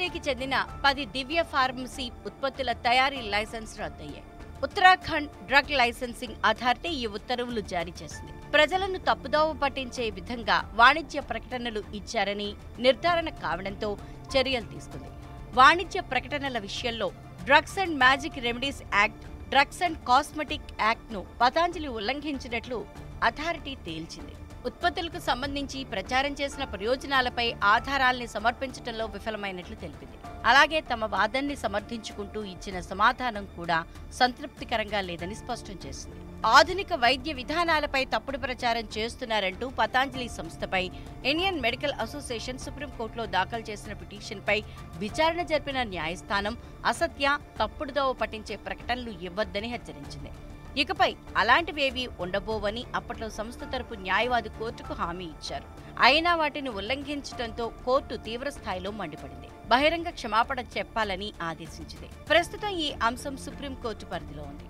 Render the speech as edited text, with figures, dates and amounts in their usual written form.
పతంజలికి చెందిన 10 దివ్య ఫార్మసీ ఉత్పత్తుల తయారీ లైసెన్స్ రద్దయ్యాయి. ఉత్తరాఖండ్ డ్రగ్ లైసెన్సింగ్ అథారిటీ ఈ ఉత్తర్వులు జారీ చేసింది. ప్రజలను తప్పుదోవ పట్టించే విధంగా వాణిజ్య ప్రకటనలు ఇచ్చారని నిర్ధారణ కావడంతో చర్యలు తీసుకుంది. వాణిజ్య ప్రకటనల విషయంలో drugs and magic remedies act, drugs and cosmetic act ను పతంజలి ఉల్లంఘించినట్లు అథారిటీ తేల్చింది. ఉత్పత్తులకు సంబంధించి ప్రచారం చేసిన ప్రయోజనాలపై ఆధారాల్ని సమర్పించడంలో విఫలమైనట్లు తెలిపింది. అలాగే తమ వాదనని సమర్థించుకుంటూ ఇచ్చిన సమాధానం కూడా సంతృప్తికరంగా లేదని స్పష్టం చేసింది. ఆధునిక వైద్య విధానాలపై తప్పుడు ప్రచారం చేస్తున్నారంటూ పతంజలి సంస్థపై ఇండియన్ మెడికల్ అసోసియేషన్ సుప్రీంకోర్టులో దాఖలు చేసిన పిటిషన్పై విచారణ జరిపిన న్యాయస్థానం అసత్య, తప్పుడుదోవ పట్టించే ప్రకటనలు ఇవ్వొద్దని హెచ్చరించింది. ఇకపై అలాంటివేవీ ఉండబోవని అప్పట్లో సంస్థ తరపు న్యాయవాది కోర్టుకు హామీ ఇచ్చారు. అయినా వాటిని ఉల్లంఘించడంతో కోర్టు తీవ్రస్థాయిలో మండిపడింది. బహిరంగ క్షమాపణ చెప్పాలని ఆదేశించింది. ప్రస్తుతం ఈ అంశం సుప్రీంకోర్టు పరిధిలో ఉంది.